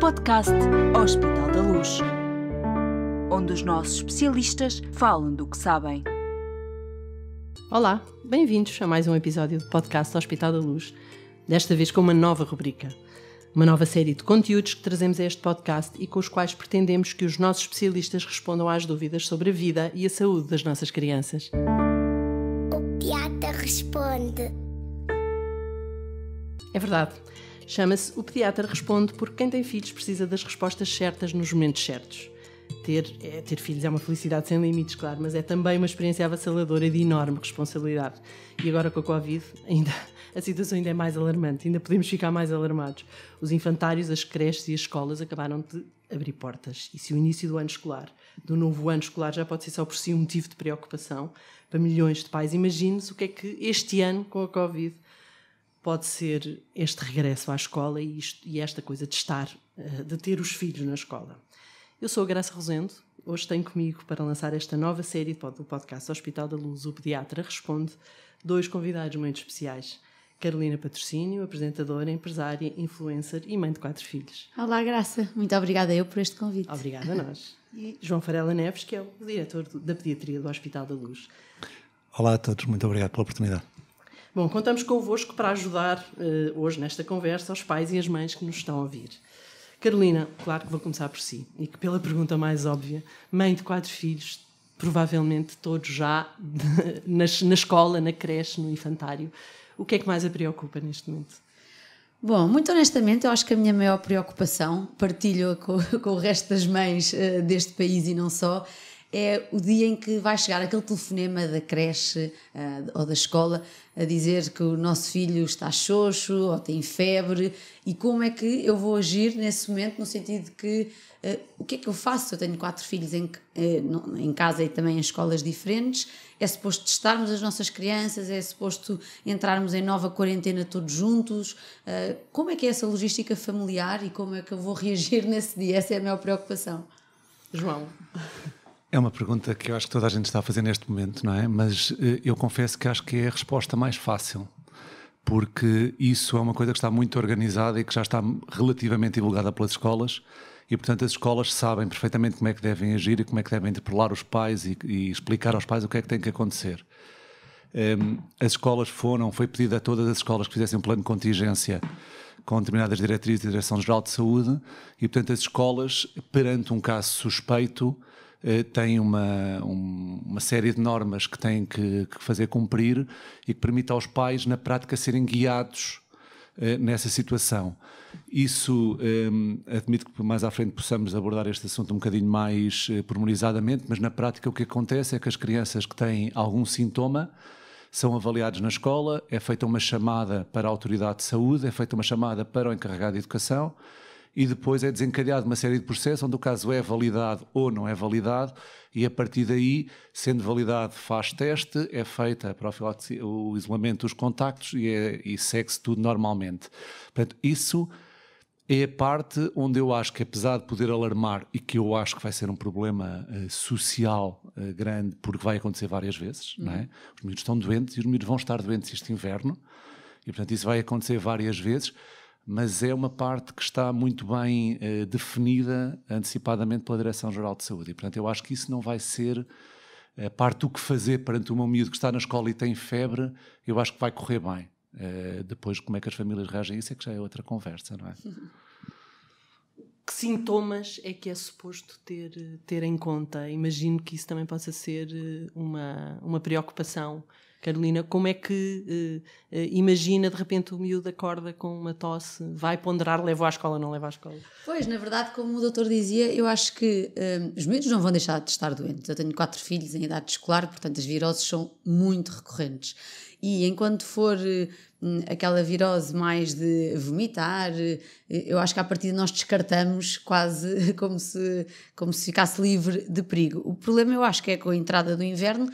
podcast Hospital da Luz, onde os nossos especialistas falam do que sabem. Olá, bem-vindos a mais um episódio do podcast Hospital da Luz, desta vez com uma nova rubrica. Uma nova série de conteúdos que trazemos a este podcast e com os quais pretendemos que os nossos especialistas respondam às dúvidas sobre a vida e a saúde das nossas crianças. O pediatra responde. É verdade. Chama-se O Pediatra Responde porque quem tem filhos precisa das respostas certas nos momentos certos. Ter filhos é uma felicidade sem limites, claro, mas é também uma experiência avassaladora e de enorme responsabilidade. E agora com a Covid, a situação ainda é mais alarmante, ainda podemos ficar mais alarmados. Os infantários, as creches e as escolas acabaram de abrir portas. E se o início do ano escolar, do novo ano escolar, já pode ser só por si um motivo de preocupação para milhões de pais, imagine-se o que é que este ano, com a Covid, pode ser este regresso à escola e esta coisa de ter os filhos na escola. Eu sou a Graça Rosendo, hoje tenho comigo para lançar esta nova série do podcast Hospital da Luz, O Pediatra Responde, dois convidados muito especiais. Carolina Patrocínio, apresentadora, empresária, influencer e mãe de 4 filhos. Olá, Graça. Muito obrigada eu por este convite. Obrigada a nós. E João Farela Neves, que é o diretor da Pediatria do Hospital da Luz. Olá a todos, muito obrigado pela oportunidade. Bom, contamos convosco para ajudar hoje nesta conversa aos pais e às mães que nos estão a ouvir. Carolina, claro que vou começar por si, e que pela pergunta mais óbvia, mãe de 4 filhos, provavelmente todos já na escola, na creche, no infantário, o que é que mais a preocupa neste momento? Bom, muito honestamente, eu acho que a minha maior preocupação, partilho com o resto das mães deste país e não só, é o dia em que vai chegar aquele telefonema da creche ou da escola a dizer que o nosso filho está xoxo ou tem febre, e como é que eu vou agir nesse momento, no sentido de que o que é que eu faço? Eu tenho 4 filhos em casa e também em escolas diferentes. É suposto testarmos as nossas crianças, é suposto entrarmos em nova quarentena todos juntos. Como é que é essa logística familiar e como é que eu vou reagir nesse dia? Essa é a maior preocupação. João? É uma pergunta que eu acho que toda a gente está a fazer neste momento, não é? Mas eu confesso que acho que é a resposta mais fácil, porque isso é uma coisa que está muito organizada e que já está relativamente divulgada pelas escolas, e portanto as escolas sabem perfeitamente como é que devem agir e como é que devem interpelar os pais e explicar aos pais o que é que tem que acontecer. As escolas foi pedido a todas as escolas que fizessem um plano de contingência com determinadas diretrizes da Direção-Geral de Saúde, e portanto as escolas, perante um caso suspeito, têm uma série de normas que têm que fazer cumprir e que permite aos pais, na prática, serem guiados nessa situação. Isso, admito que mais à frente possamos abordar este assunto um bocadinho mais pormenorizadamente, mas na prática o que acontece é que as crianças que têm algum sintoma são avaliados na escola, é feita uma chamada para a autoridade de saúde, é feita uma chamada para o encarregado de educação, e depois é desencadeado uma série de processos onde o caso é validado ou não é validado, e a partir daí, sendo validado, faz teste, é feita o isolamento dos contactos e segue-se tudo normalmente. Portanto, isso é a parte onde eu acho que, apesar de poder alarmar, e que eu acho que vai ser um problema social grande, porque vai acontecer várias vezes, não é? Os miúdos estão doentes e os miúdos vão estar doentes este inverno, e portanto isso vai acontecer várias vezes, mas é uma parte que está muito bem definida antecipadamente pela Direção-Geral de Saúde. E, portanto, eu acho que isso não vai ser a parte do que fazer perante um miúdo que está na escola e tem febre, eu acho que vai correr bem. Depois, como é que as famílias reagem a isso é que já é outra conversa, não é? Que sintomas é que é suposto ter em conta? Imagino que isso também possa ser uma preocupação. Carolina, como é que imagina de repente o miúdo acorda com uma tosse, vai ponderar, leva à escola ou não leva à escola? Pois, na verdade, como o doutor dizia, eu acho que os miúdos não vão deixar de estar doentes. Eu tenho 4 filhos em idade escolar, portanto as viroses são muito recorrentes. E enquanto for aquela virose mais de vomitar, eu acho que à partida nós descartamos quase como se ficasse livre de perigo. O problema eu acho que é com a entrada do inverno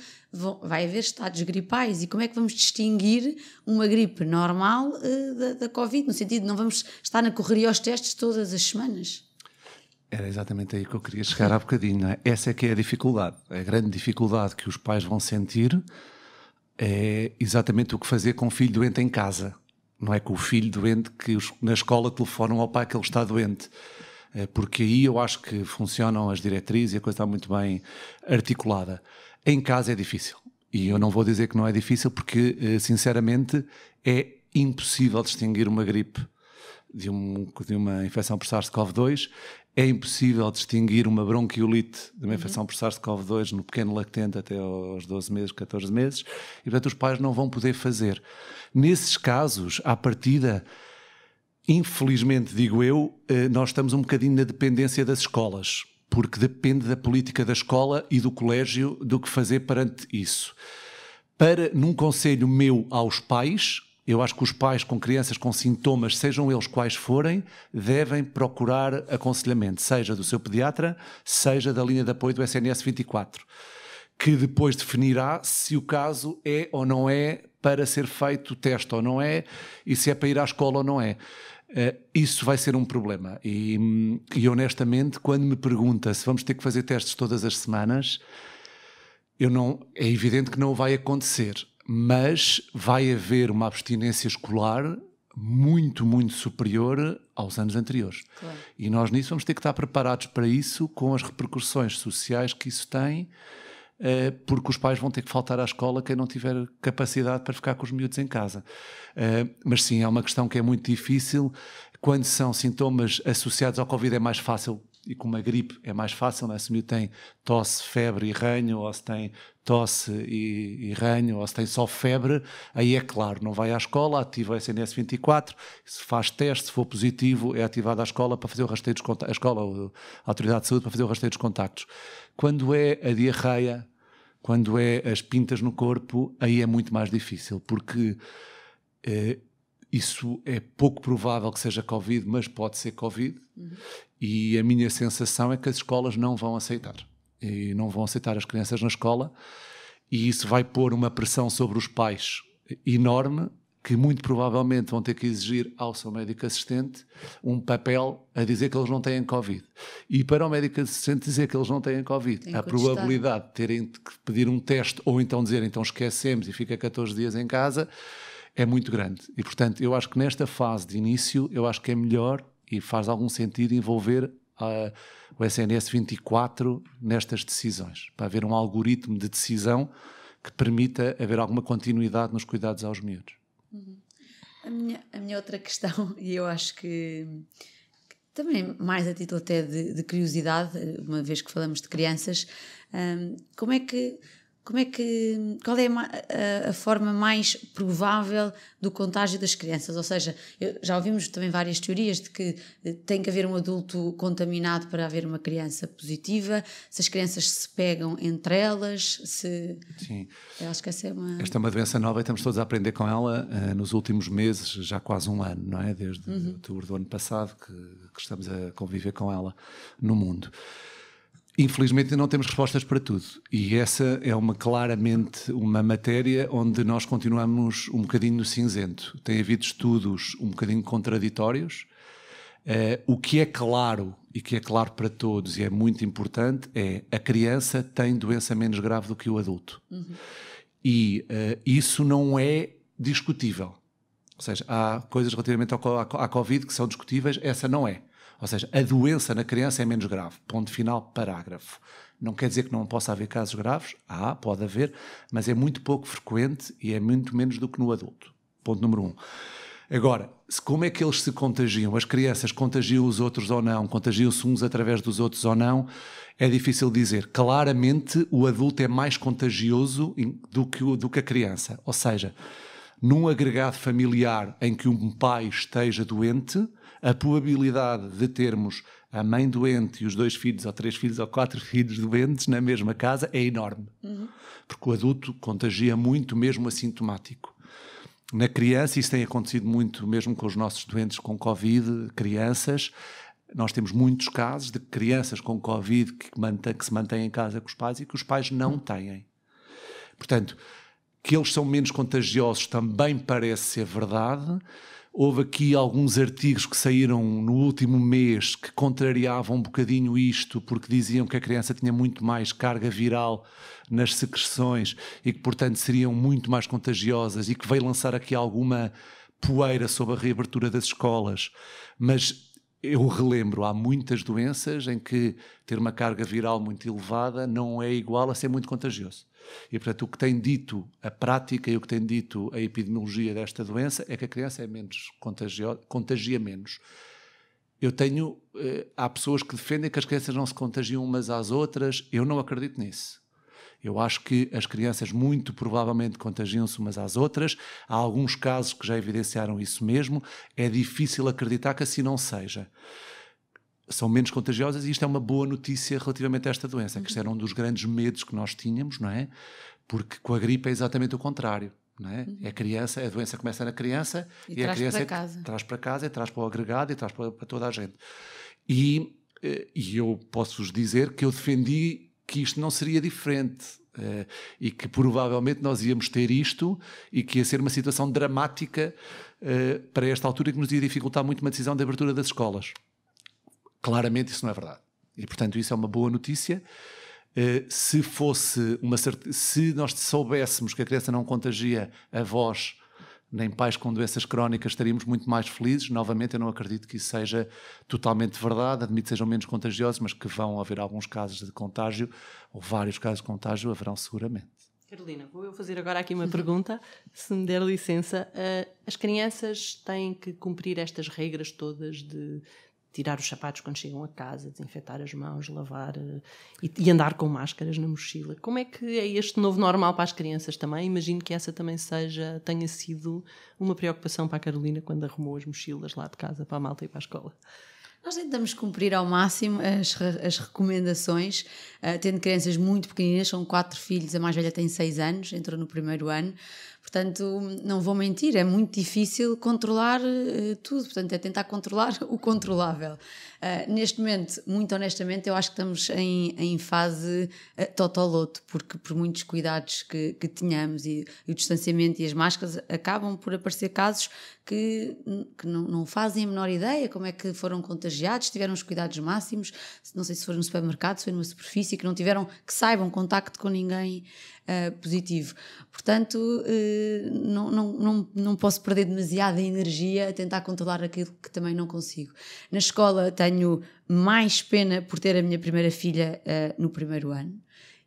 vai haver estados gripais, e como é que vamos distinguir uma gripe normal da Covid, no sentido de não vamos estar na correria aos testes todas as semanas? Era exatamente aí que eu queria chegar há bocadinho, não é? Essa é que é a dificuldade, a grande dificuldade que os pais vão sentir é exatamente o que fazer com o filho doente em casa. Não é com o filho doente que na escola telefonam ao pai que ele está doente. porque aí eu acho que funcionam as diretrizes e a coisa está muito bem articulada. Em casa é difícil. E eu não vou dizer que não é difícil, porque, sinceramente, é impossível distinguir uma gripe de uma infecção por SARS-CoV-2, é impossível distinguir uma bronquiolite de uma infecção por SARS-CoV-2 no pequeno lactente até aos 12 meses, 14 meses, e portanto os pais não vão poder fazer. Nesses casos, à partida, infelizmente, digo eu, nós estamos um bocadinho na dependência das escolas, porque depende da política da escola e do colégio do que fazer perante isso. Num conselho meu aos pais, eu acho que os pais com crianças com sintomas, sejam eles quais forem, devem procurar aconselhamento, seja do seu pediatra, seja da linha de apoio do SNS 24, que depois definirá se o caso é ou não é para ser feito o teste ou não é, e se é para ir à escola ou não é. Isso vai ser um problema. E honestamente, quando me pergunta se vamos ter que fazer testes todas as semanas, é evidente que não vai acontecer. Mas vai haver uma abstinência escolar muito, muito superior aos anos anteriores. Claro. E nós nisso vamos ter que estar preparados para isso, com as repercussões sociais que isso tem, porque os pais vão ter que faltar à escola quem não tiver capacidade para ficar com os miúdos em casa. Mas sim, é uma questão que é muito difícil. Quando são sintomas associados ao Covid é mais fácil, e com uma gripe é mais fácil, não é? Se o miúdo tem tosse, febre e ranho, ou se tem tosse e ranho, ou se tem só febre, aí é claro, não vai à escola, ativa o SNS 24, se faz teste, se for positivo, é ativada a escola para fazer o rastreio dos contactos, a escola, a autoridade de saúde para fazer o rastreio dos contactos. Quando é a diarreia, quando é as pintas no corpo, aí é muito mais difícil, porque isso é pouco provável que seja Covid, mas pode ser Covid. E a minha sensação é que as escolas não vão aceitar. E não vão aceitar as crianças na escola. E isso vai pôr uma pressão sobre os pais enorme, que muito provavelmente vão ter que exigir ao seu médico assistente um papel a dizer que eles não têm Covid. E para o médico assistente dizer que eles não têm Covid, a probabilidade de terem que pedir um teste ou então dizer então esquecemos e fica 14 dias em casa é muito grande. E, portanto, eu acho que nesta fase de início, eu acho que é melhor e faz algum sentido envolver o SNS 24 nestas decisões, para haver um algoritmo de decisão que permita haver alguma continuidade nos cuidados aos miúdos. A minha outra questão, e eu acho que também mais a título até de curiosidade, uma vez que falamos de crianças, qual é a forma mais provável do contágio das crianças? Ou seja, já ouvimos também várias teorias de que tem que haver um adulto contaminado para haver uma criança positiva, se as crianças se pegam entre elas, se... Sim. Eu acho que essa é uma... Esta é uma doença nova e estamos todos a aprender com ela nos últimos meses, já quase um ano, não é? Desde outubro do ano passado que estamos a conviver com ela no mundo. Infelizmente não temos respostas para tudo e essa é claramente uma matéria onde nós continuamos um bocadinho no cinzento. Tem havido estudos um bocadinho contraditórios. O que é claro e que é claro para todos e é muito importante é a criança tem doença menos grave do que o adulto. E isso não é discutível. Ou seja, há coisas relativamente à Covid que são discutíveis, essa não é. Ou seja, a doença na criança é menos grave. Ponto final, parágrafo. Não quer dizer que não possa haver casos graves. Pode haver, mas é muito pouco frequente e é muito menos do que no adulto. Ponto número 1. Agora, como é que eles se contagiam? As crianças contagiam os outros ou não? Contagiam-se uns através dos outros ou não? É difícil dizer. Claramente, o adulto é mais contagioso do que a criança. Ou seja, num agregado familiar em que um pai esteja doente, a probabilidade de termos a mãe doente e os 2 filhos, ou 3 filhos, ou 4 filhos doentes na mesma casa é enorme. Porque o adulto contagia muito, mesmo assintomático. Na criança, isso tem acontecido muito, mesmo com os nossos doentes com Covid, crianças. Nós temos muitos casos de crianças com Covid que se mantêm em casa com os pais e que os pais não têm. Portanto, que eles são menos contagiosos também parece ser verdade. Houve aqui alguns artigos que saíram no último mês que contrariavam um bocadinho isto, porque diziam que a criança tinha muito mais carga viral nas secreções e que, portanto, seriam muito mais contagiosas e que veio lançar aqui alguma poeira sobre a reabertura das escolas. Mas eu relembro, há muitas doenças em que ter uma carga viral muito elevada não é igual a ser muito contagioso. E, portanto, o que tem dito a prática e o que tem dito a epidemiologia desta doença é que a criança é menos contagiosa, contagia menos. Há pessoas que defendem que as crianças não se contagiam umas às outras. Eu não acredito nisso. Eu acho que as crianças muito provavelmente contagiam-se umas às outras. Há alguns casos que já evidenciaram isso mesmo. É difícil acreditar que assim não seja. São menos contagiosas e isto é uma boa notícia relativamente a esta doença, que isto era um dos grandes medos que nós tínhamos, não é? Porque com a gripe é exatamente o contrário. Não é? A doença começa na criança e a criança traz para casa, e traz para o agregado e traz para toda a gente. E eu posso-vos dizer que eu defendi que isto não seria diferente e que provavelmente nós íamos ter isto e que ia ser uma situação dramática para esta altura, que nos ia dificultar muito uma decisão de abertura das escolas. Claramente isso não é verdade. E, portanto, isso é uma boa notícia. Se nós soubéssemos que a criança não contagia avós nem pais com doenças crónicas, estaríamos muito mais felizes. Novamente, eu não acredito que isso seja totalmente verdade. Admito que sejam menos contagiosos, mas que vão haver alguns casos de contágio, ou vários casos de contágio, haverão seguramente. Carolina, vou eu fazer agora aqui uma pergunta, se me der licença. As crianças têm que cumprir estas regras todas de tirar os sapatos quando chegam a casa, desinfetar as mãos, lavar e andar com máscaras na mochila. Como é que é este novo normal para as crianças também? Imagino que essa também tenha sido uma preocupação para a Carolina quando arrumou as mochilas lá de casa para a malta e para a escola. Nós tentamos cumprir ao máximo as recomendações, tendo crianças muito pequeninas, são 4 filhos, a mais velha tem 6 anos, entrou no primeiro ano, portanto, não vou mentir, é muito difícil controlar tudo, portanto, é tentar controlar o controlável. Neste momento, muito honestamente, eu acho que estamos em fase totoloto, porque por muitos cuidados que tenhamos e o distanciamento e as máscaras, acabam por aparecer casos que não fazem a menor ideia como é que foram contagiados, tiveram os cuidados máximos, não sei se foi no supermercado, se foi numa superfície, que saibam contacto com ninguém positivo. Portanto, não posso perder demasiada energia a tentar controlar aquilo que também não consigo. Na escola tenho mais pena por ter a minha primeira filha no primeiro ano,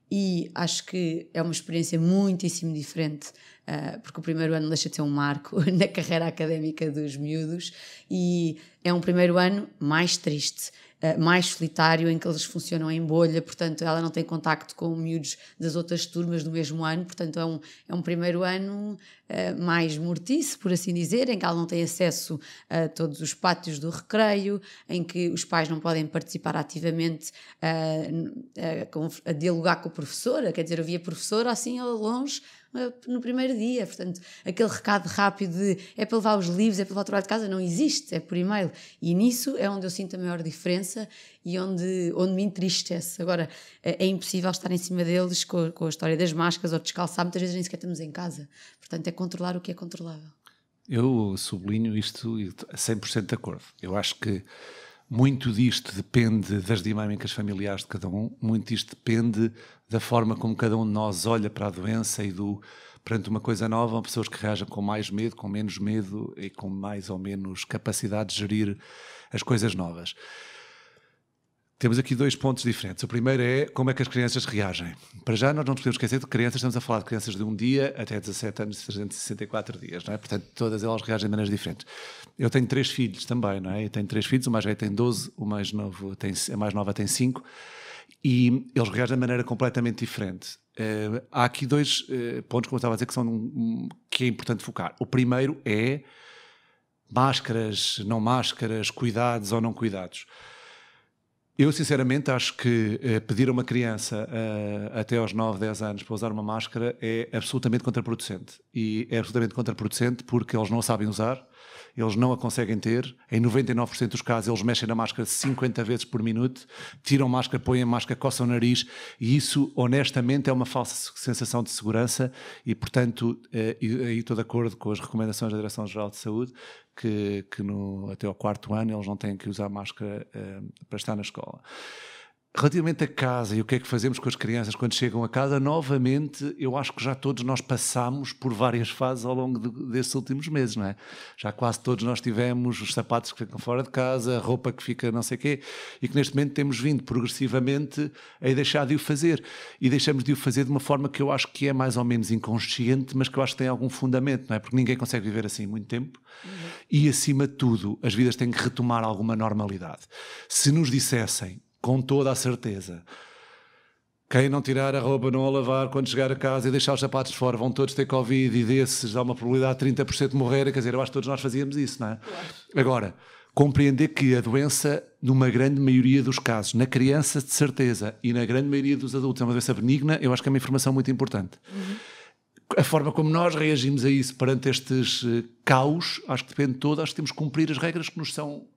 e acho que é uma experiência muitíssimo diferente, porque o primeiro ano deixa de ser um marco na carreira académica dos miúdos, e é um primeiro ano mais triste, mais solitário, em que eles funcionam em bolha, portanto ela não tem contacto com miúdos das outras turmas do mesmo ano, portanto é um primeiro ano mais mortiço, por assim dizer, em que ela não tem acesso a todos os pátios do recreio, em que os pais não podem participar ativamente a dialogar com a professora, quer dizer, eu via a professora assim ao longe, no primeiro dia, portanto, aquele recado rápido de é para levar os livros, é para levar o trabalho de casa, não existe, é por e-mail, e nisso é onde eu sinto a maior diferença e onde me entristece. Agora, é impossível estar em cima deles com a história das máscaras ou descalçar, muitas vezes nem sequer estamos em casa, portanto é controlar o que é controlável. Eu sublinho isto e 100% de acordo. Eu acho que muito disto depende das dinâmicas familiares de cada um, muito disto depende da forma como cada um de nós olha para a doença e perante uma coisa nova, pessoas que reagem com mais medo, com menos medo e com mais ou menos capacidade de gerir as coisas novas. Temos aqui 2 pontos diferentes. O primeiro é como é que as crianças reagem. Para já, nós não podemos esquecer de crianças, estamos a falar de crianças de 1 dia até 17 anos, 364 dias, não é? Portanto, todas elas reagem de maneiras diferentes. Eu tenho 3 filhos também, não é? Eu tenho 3 filhos, o mais velho tem 12, a mais nova tem 5, e eles reagem de maneira completamente diferente. Há aqui 2 pontos, como eu estava a dizer, que é importante focar. O primeiro é máscaras, não máscaras, cuidados ou não cuidados. Eu, sinceramente, acho que pedir a uma criança até aos 9, 10 anos para usar uma máscara é absolutamente contraproducente. E é absolutamente contraproducente porque eles não a sabem usar, eles não a conseguem ter. Em 99% dos casos, eles mexem na máscara 50 vezes por minuto, tiram máscara, põem a máscara, coçam o nariz, e isso, honestamente, é uma falsa sensação de segurança. E, portanto, aí estou de acordo com as recomendações da Direção-Geral de Saúde, que até ao 4º ano eles não têm que usar máscara para estar na escola. Relativamente a casa e o que é que fazemos com as crianças quando chegam a casa, novamente, eu acho que já todos nós passamos por várias fases ao longo destes últimos meses, não é? Já quase todos nós tivemos os sapatos que ficam fora de casa, a roupa que fica não sei o quê, e que neste momento temos vindo progressivamente a deixar de o fazer. E deixamos de o fazer de uma forma que eu acho que é mais ou menos inconsciente, mas que eu acho que tem algum fundamento, não é? Porque ninguém consegue viver assim muito tempo. E, acima de tudo, as vidas têm que retomar alguma normalidade. Se nos dissessem, com toda a certeza, quem não tirar a roupa, não a lavar, quando chegar a casa e deixar os sapatos de fora, vão todos ter Covid, e desses há uma probabilidade de 30% de morrer, quer dizer, eu acho que todos nós fazíamos isso, não é? Claro. Agora, compreender que a doença, numa grande maioria dos casos, na criança de certeza, e na grande maioria dos adultos, é uma doença benigna, eu acho que é uma informação muito importante. A forma como nós reagimos a isso perante estes caos, acho que depende de todo, acho que temos que cumprir as regras que nos são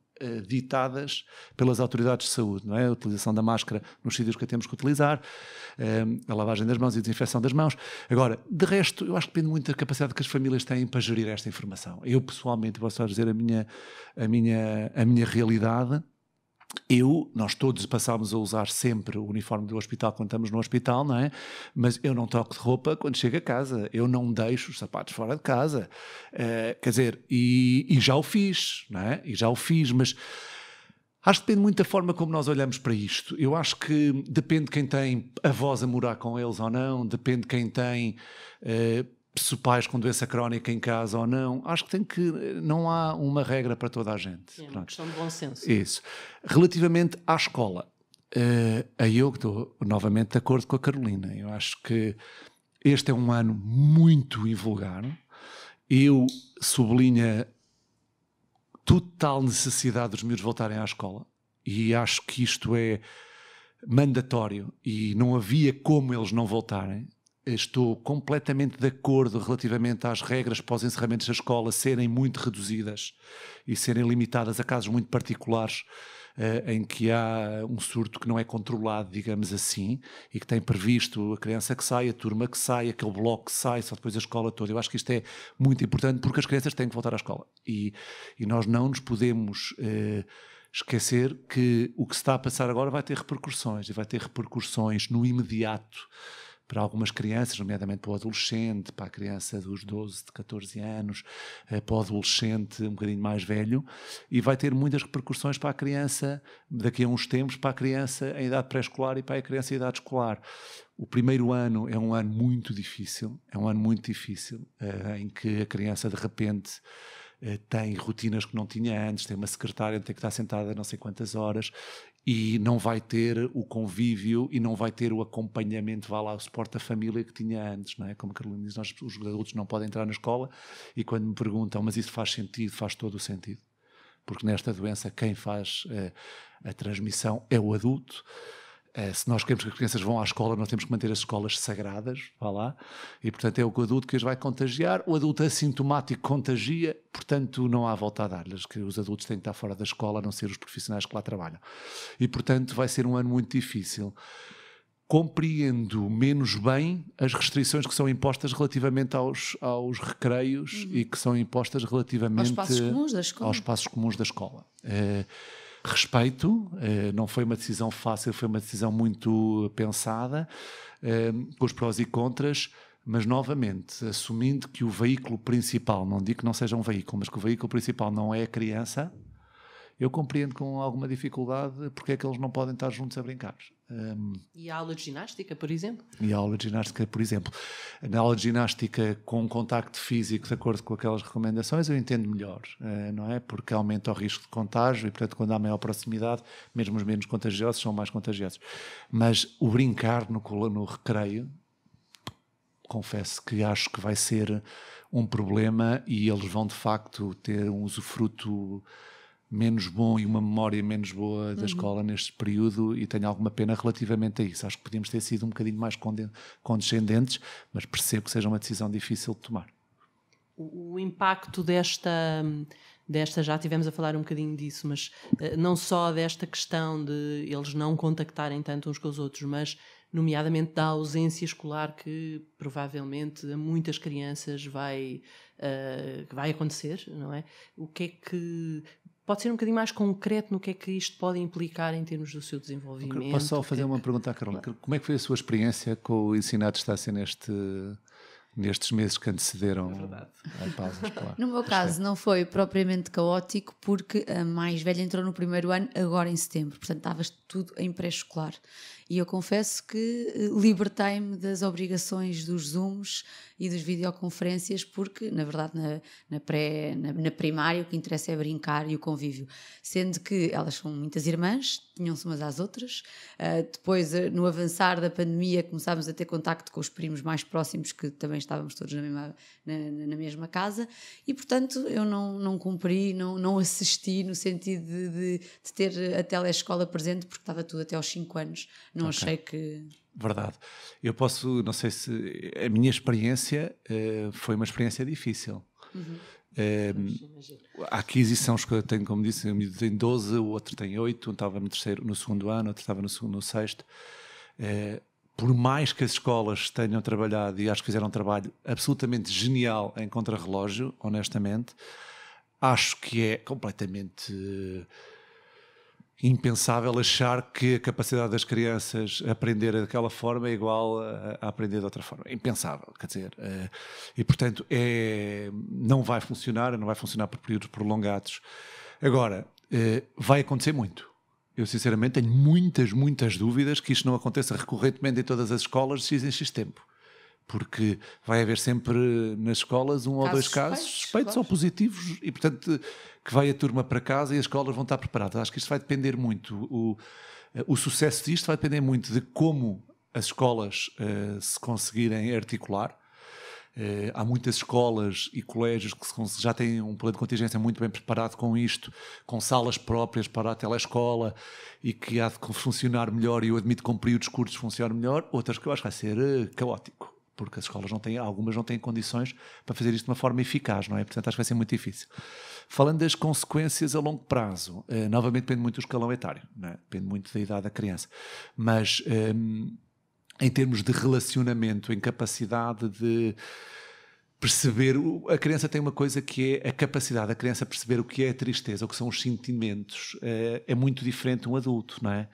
ditadas pelas autoridades de saúde, não é? A utilização da máscara nos sítios que a temos que utilizar, a lavagem das mãos e a desinfecção das mãos. Agora, de resto, eu acho que depende muito da capacidade que as famílias têm para gerir esta informação. Eu, pessoalmente, posso só dizer a minha realidade. Nós todos passámos a usar sempre o uniforme do hospital quando estamos no hospital, não é? Mas eu não troco de roupa quando chego a casa, eu não deixo os sapatos fora de casa, quer dizer, e já o fiz, não é? E já o fiz, mas acho que depende muito da forma como nós olhamos para isto. Eu acho que depende de quem tem avós a morar com eles ou não, depende de quem tem pais com doença crónica em casa ou não. Acho que não há uma regra para toda a gente. É uma questão de bom senso. Isso. Relativamente à escola, aí eu estou novamente de acordo com a Carolina. Eu acho que este é um ano muito invulgar. Eu sublinho total necessidade dos miúdos voltarem à escola, e acho que isto é mandatório e não havia como eles não voltarem. Estou completamente de acordo relativamente às regras para os encerramentos da escola serem muito reduzidas e serem limitadas a casos muito particulares, em que há um surto que não é controlado, digamos assim, e que tem previsto a criança que sai, a turma que sai, aquele bloco que sai, só depois a escola toda. Eu acho que isto é muito importante porque as crianças têm que voltar à escola. E nós não nos podemos esquecer que o que se está a passar agora vai ter repercussões, e vai ter repercussões no imediato para algumas crianças, nomeadamente para o adolescente, para a criança dos 12, de 14 anos, para o adolescente um bocadinho mais velho, e vai ter muitas repercussões para a criança, daqui a uns tempos, para a criança em idade pré-escolar e para a criança em idade escolar. O primeiro ano é um ano muito difícil, em que a criança de repente tem rotinas que não tinha antes, tem uma secretária, tem que estar sentada não sei quantas horas, e não vai ter o convívio e não vai ter o acompanhamento, o suporte da família que tinha antes, não é? Como a Carolina diz, os adultos não podem entrar na escola, e quando me perguntam, mas isso faz sentido? Faz todo o sentido. Porque nesta doença quem faz a transmissão é o adulto. Se nós queremos que as crianças vão à escola, nós temos que manter as escolas sagradas, e portanto é o adulto que as vai contagiar. O adulto assintomático contagia, portanto não há volta a dar-lhes, que os adultos têm que estar fora da escola, a não ser os profissionais que lá trabalham. E portanto vai ser um ano muito difícil. Compreendo menos bem as restrições que são impostas relativamente aos recreios e que são impostas relativamente aos espaços comuns da escola. Respeito, não foi uma decisão fácil, foi uma decisão muito pensada, com os prós e contras, mas novamente, assumindo que o veículo principal, não digo que não seja um veículo, mas que o veículo principal não é a criança, eu compreendo com alguma dificuldade porque é que eles não podem estar juntos a brincar. E a aula de ginástica, por exemplo? Na aula de ginástica com contacto físico, de acordo com aquelas recomendações, eu entendo melhor, não é? Porque aumenta o risco de contágio e, portanto, quando há maior proximidade, mesmo os menos contagiosos são mais contagiosos. Mas o brincar no recreio, confesso que acho que vai ser um problema, e eles vão, de facto, ter um usufruto menos bom e uma memória menos boa da escola neste período, e tenho alguma pena relativamente a isso. Acho que podíamos ter sido um bocadinho mais condescendentes, mas percebo que seja uma decisão difícil de tomar. O impacto desta, já tivemos a falar um bocadinho disso, mas não só desta questão de eles não contactarem tanto uns com os outros, mas nomeadamente da ausência escolar que provavelmente a muitas crianças vai acontecer, não é? O que é que pode ser um bocadinho mais concreto no que é que isto pode implicar em termos do seu desenvolvimento. Posso só fazer uma pergunta à Carolina? Como é que foi a sua experiência com o ensino à distância nestes meses que antecederam a pausa escolar? No meu caso não foi propriamente caótico, porque a mais velha entrou no primeiro ano agora em setembro, portanto estava tudo em pré-escolar. E eu confesso que libertei-me das obrigações dos Zooms e das videoconferências, porque, na verdade, na primária o que interessa é brincar e o convívio. Sendo que elas são muitas irmãs, tinham-se umas às outras. Depois, no avançar da pandemia, começámos a ter contacto com os primos mais próximos, que também estávamos todos na mesma casa. E, portanto, eu não cumpri, não assisti no sentido de ter a telescola presente, porque estava tudo até aos 5 anos. Não achei que... Verdade. Eu posso, não sei se... A minha experiência foi uma experiência difícil. A aquisição, eu tenho, como disse, um tem 12, o outro tem 8, um estava no segundo ano, outro estava no sexto. Por mais que as escolas tenham trabalhado, e acho que fizeram um trabalho absolutamente genial em contrarrelógio, honestamente, acho que é completamente... impensável achar que a capacidade das crianças a aprender daquela forma é igual a aprender de outra forma. É impensável, quer dizer. E, portanto, não vai funcionar por períodos prolongados. Agora, vai acontecer muito. Eu, sinceramente, tenho muitas dúvidas que isto não aconteça recorrentemente em todas as escolas de X em X tempo. Porque vai haver sempre nas escolas um ou dois casos suspeitos ou positivos e, portanto, que vai a turma para casa e as escolas vão estar preparadas. Acho que isto vai depender muito, o sucesso disto vai depender muito de como as escolas se conseguirem articular. Há muitas escolas e colégios que já têm um plano de contingência muito bem preparado com isto, com salas próprias para a telescola e que há de funcionar melhor, e eu admito que com períodos curtos funciona melhor. Outras que eu acho que vai ser caótico, porque as escolas algumas não têm condições para fazer isto de uma forma eficaz, não é? Portanto, acho que vai ser muito difícil. Falando das consequências a longo prazo, novamente depende muito do escalão etário, não é? Depende muito da idade da criança. Mas, em termos de relacionamento, em capacidade de perceber, a criança tem uma coisa que é a capacidade da criança perceber o que é a tristeza, o que são os sentimentos, é muito diferente de um adulto, não é?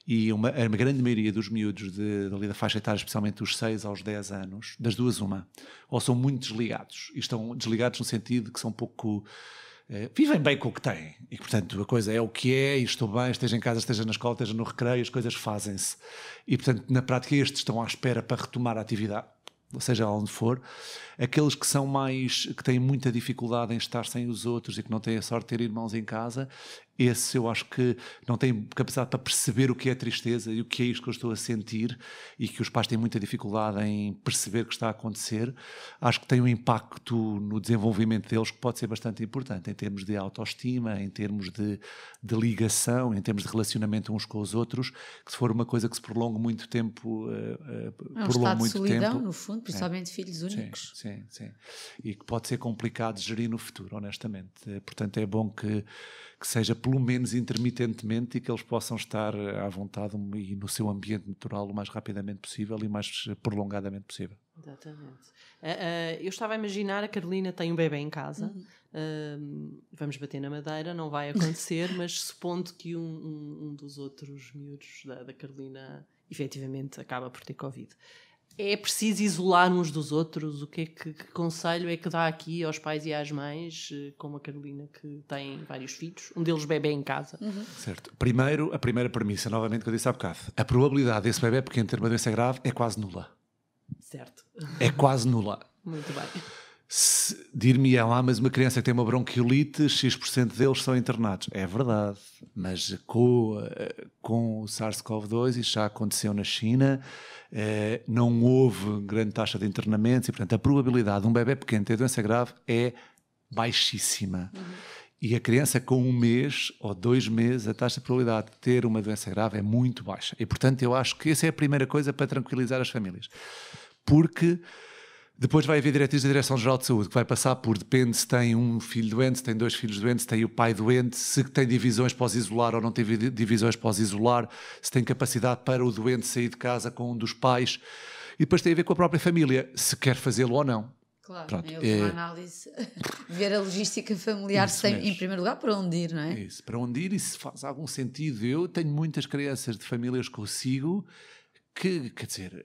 E a grande maioria dos miúdos da faixa etária, especialmente dos 6 aos 10 anos, das duas uma, ou são muito desligados, e estão desligados no sentido que são um pouco... vivem bem com o que têm, e portanto a coisa é o que é, e estou bem, esteja em casa, esteja na escola, esteja no recreio, as coisas fazem-se. E portanto, na prática, estes estão à espera para retomar a atividade, seja onde for. Aqueles que são que têm muita dificuldade em estar sem os outros e que não têm a sorte de ter irmãos em casa, esse eu acho que não têm capacidade para perceber o que é tristeza e o que é isto que eu estou a sentir, e que os pais têm muita dificuldade em perceber o que está a acontecer. Acho que tem um impacto no desenvolvimento deles que pode ser bastante importante, em termos de autoestima, em termos de ligação, em termos de relacionamento uns com os outros, que se for uma coisa que se prolongue muito tempo... É um estado de solidão, no fundo, principalmente filhos únicos. Sim. E que pode ser complicado de gerir no futuro, honestamente. Portanto, é bom que seja pelo menos intermitentemente e que eles possam estar à vontade e no seu ambiente natural o mais rapidamente possível e mais prolongadamente possível. Exatamente. Eu estava a imaginar, a Carolina tem um bebê em casa, vamos bater na madeira, não vai acontecer, mas supondo que um dos outros miúdos da Carolina efetivamente acaba por ter Covid. É preciso isolar uns dos outros? O que conselho é que dá aqui aos pais e às mães, como a Carolina, que tem vários filhos, um deles bebê em casa? Certo. Primeiro, a primeira premissa, novamente, que eu disse há bocado. A probabilidade desse bebê pequeno ter uma doença grave é quase nula. Certo. É quase nula. Muito bem. Dir-me-ão, mas uma criança que tem uma bronquiolite, X% deles são internados. É verdade, mas com o SARS-CoV-2 isso já aconteceu na China, não houve grande taxa de internamentos e, portanto, a probabilidade de um bebê pequeno ter doença grave é baixíssima. E a criança com 1 mês ou 2 meses, a taxa de probabilidade de ter uma doença grave é muito baixa. E, portanto, eu acho que essa é a primeira coisa para tranquilizar as famílias. Porque... depois vai haver diretrizes da Direção-Geral de Saúde, que vai passar por, depende se tem um filho doente, se tem 2 filhos doentes, se tem o pai doente, se tem divisões pós-isolar ou não tem divisões pós-isolar, se tem capacidade para o doente sair de casa com um dos pais. E depois tem a ver com a própria família, se quer fazê-lo ou não. Claro, Pronto, em última análise, ver a logística familiar Isso sem, mesmo. em primeiro lugar, para onde ir, não é? Isso, para onde ir e se faz algum sentido. Eu tenho muitas crianças de famílias que eu sigo que, quer dizer,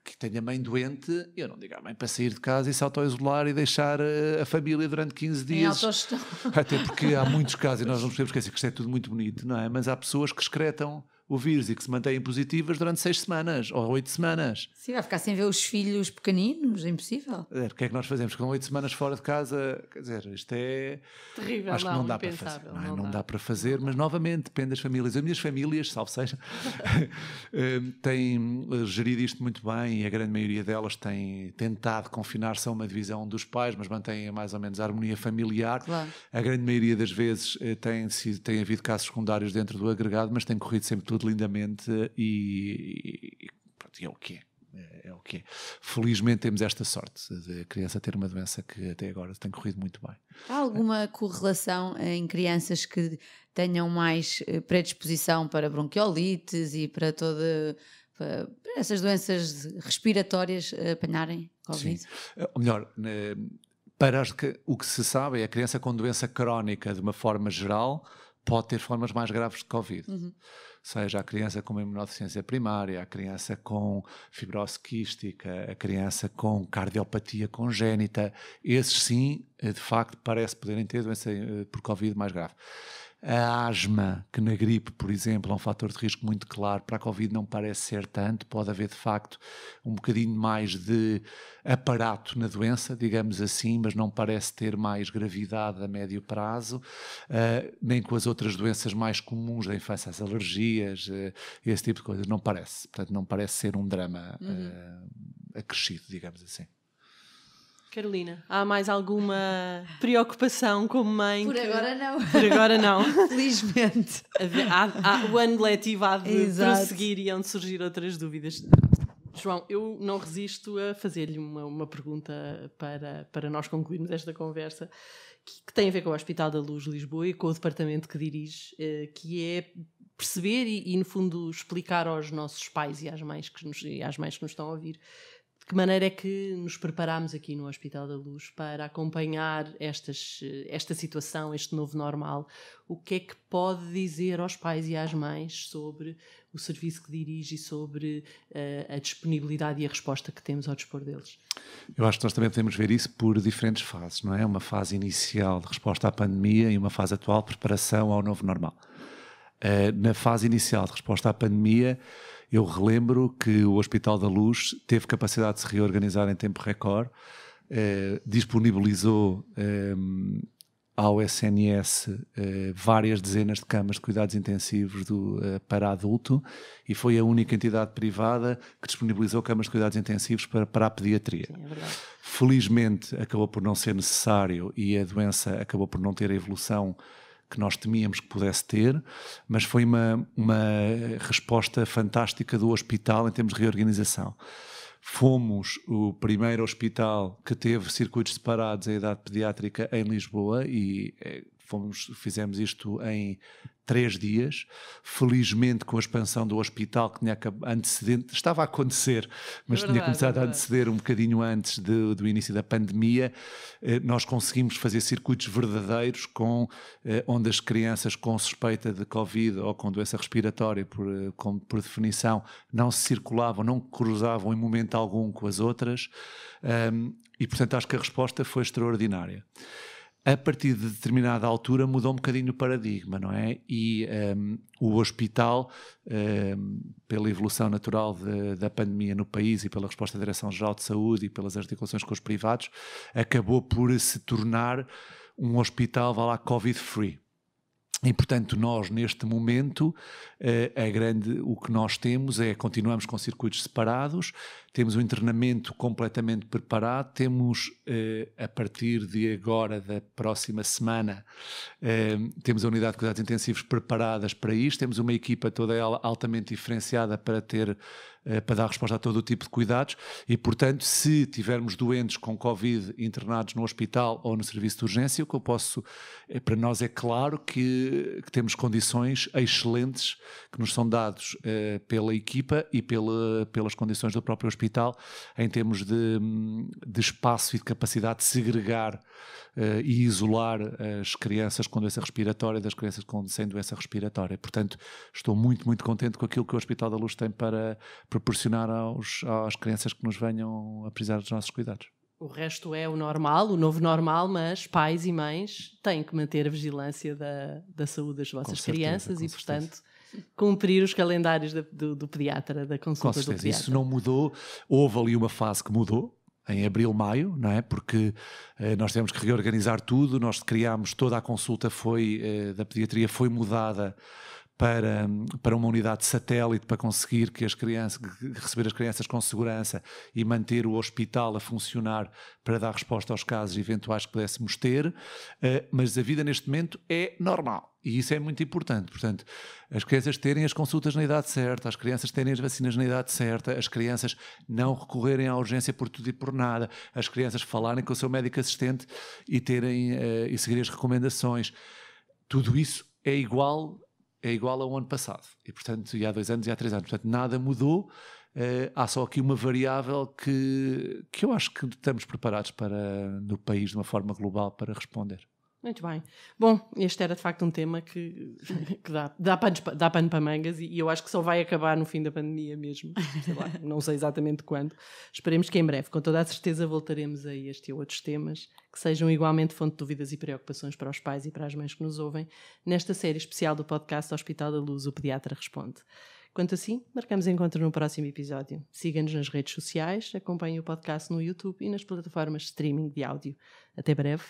que têm a mãe doente, eu não digo à mãe para sair de casa e se auto-isolar e deixar a família durante 15 Em dias. autogestão. Até porque há muitos casos, e nós não podemos esquecer que isto é tudo muito bonito, não é? Mas há pessoas que excretam o vírus e que se mantêm positivas durante 6 semanas ou 8 semanas. Sim, vai ficar sem ver os filhos pequeninos, é impossível. O que é que nós fazemos? Com 8 semanas fora de casa, quer dizer, isto é... Terrível, Acho que não dá para fazer. impensável, Não dá para fazer, mas novamente depende das famílias. As minhas famílias, salvo seja, têm gerido isto muito bem e a grande maioria delas tem tentado confinar-se a uma divisão dos pais, mas mantém mais ou menos a harmonia familiar. Claro. A grande maioria das vezes tem havido casos secundários dentro do agregado, mas tem corrido sempre tudo lindamente e pronto, é o que é. É o que é. Felizmente temos esta sorte de a criança ter uma doença que até agora tem corrido muito bem. Há alguma correlação em crianças que tenham mais predisposição para bronquiolites e para para essas doenças respiratórias apanharem Covid? Sim. Ou melhor, o que se sabe é que a criança com doença crónica de uma forma geral pode ter formas mais graves de Covid. Seja a criança com uma imunodeficiência primária, a criança com fibrose quística, a criança com cardiopatia congénita, esses sim, de facto, parece poderem ter doença por Covid mais grave. A asma, que na gripe, por exemplo, é um fator de risco muito claro, para a Covid não parece ser tanto, pode haver de facto um bocadinho mais de aparato na doença, digamos assim, mas não parece ter mais gravidade a médio prazo, nem com as outras doenças mais comuns da infância, as alergias, esse tipo de coisas, não parece. Portanto, não parece ser um drama acrescido, digamos assim. Carolina, há mais alguma preocupação como mãe? Por agora não. Por agora não. Felizmente. O ano letivo há de Exato. prosseguir e hão de surgir outras dúvidas. João, eu não resisto a fazer-lhe uma pergunta para nós concluirmos esta conversa, que tem a ver com o Hospital da Luz de Lisboa e com o departamento que dirige, que é perceber e, no fundo, explicar aos nossos pais e às mães que nos estão a ouvir de que maneira é que nos preparamos aqui no Hospital da Luz para acompanhar esta situação, este novo normal. O que é que pode dizer aos pais e às mães sobre o serviço que dirige e sobre a disponibilidade e a resposta que temos ao dispor deles? Eu acho que nós também podemos ver isso por diferentes fases, não é? Uma fase inicial de resposta à pandemia e uma fase atual de preparação ao novo normal. Na fase inicial de resposta à pandemia, eu relembro que o Hospital da Luz teve capacidade de se reorganizar em tempo recorde, disponibilizou ao SNS várias dezenas de camas de cuidados intensivos para adulto e foi a única entidade privada que disponibilizou camas de cuidados intensivos para a pediatria. Sim, é verdade. Felizmente acabou por não ser necessário e a doença acabou por não ter a evolução que nós temíamos que pudesse ter, mas foi uma resposta fantástica do hospital em termos de reorganização. Fomos o primeiro hospital que teve circuitos separados à idade pediátrica em Lisboa e fizemos isto em 3 dias. Felizmente, com a expansão do hospital, que tinha estava a acontecer, mas tinha começado a anteceder um bocadinho antes do início da pandemia, nós conseguimos fazer circuitos verdadeiros onde as crianças com suspeita de Covid ou com doença respiratória, por definição, não se circulavam, não cruzavam em momento algum com as outras, e portanto acho que a resposta foi extraordinária. A partir de determinada altura mudou um bocadinho o paradigma, não é? E o hospital, pela evolução natural da pandemia no país e pela resposta da Direção-Geral de Saúde e pelas articulações com os privados, acabou por se tornar um hospital, Covid-free. E, portanto, nós, neste momento, o que nós temos continuamos com circuitos separados, temos o internamento completamente preparado, temos, a partir de agora, da próxima semana, temos a unidade de cuidados intensivos preparadas para isto, temos uma equipa toda ela altamente diferenciada para ter para dar resposta a todo o tipo de cuidados e, portanto, se tivermos doentes com Covid internados no hospital ou no serviço de urgência, o que eu posso, para nós é claro que temos condições excelentes que nos são dados pela equipa e pelas condições do próprio hospital em termos de espaço e de capacidade de segregar e isolar as crianças com doença respiratória das crianças sem doença respiratória. Portanto, estou muito, muito contente com aquilo que o Hospital da Luz tem para proporcionar às crianças que nos venham a precisar dos nossos cuidados. O resto é o normal, o novo normal, mas pais e mães têm que manter a vigilância da saúde das vossas crianças e, portanto, cumprir os calendários do pediatra, da consulta do pediatra. Isso não mudou. Houve ali uma fase que mudou, em abril, maio, não é? Porque nós tivemos que reorganizar tudo, nós criámos, toda a consulta da pediatria foi mudada para uma unidade de satélite para conseguir receber as crianças com segurança e manter o hospital a funcionar para dar resposta aos casos eventuais que pudéssemos ter, mas a vida neste momento é normal. E isso é muito importante. Portanto, as crianças terem as consultas na idade certa, as crianças terem as vacinas na idade certa, as crianças não recorrerem à urgência por tudo e por nada, as crianças falarem com o seu médico assistente e seguirem as recomendações. Tudo isso é igual ao ano passado. E, portanto, e há 2 anos e há 3 anos. Portanto, nada mudou. Há só aqui uma variável que eu acho que estamos preparados no país, de uma forma global, para responder. Muito bem. Bom, este era de facto um tema que dá pano para mangas e eu acho que só vai acabar no fim da pandemia mesmo. Sei lá, não sei exatamente quando. Esperemos que em breve, com toda a certeza, voltaremos a este e outros temas que sejam igualmente fonte de dúvidas e preocupações para os pais e para as mães que nos ouvem nesta série especial do podcast Hospital da Luz, o Pediatra Responde. Quanto assim, marcamos encontro no próximo episódio. Siga-nos nas redes sociais, acompanhe o podcast no YouTube e nas plataformas de streaming de áudio. Até breve.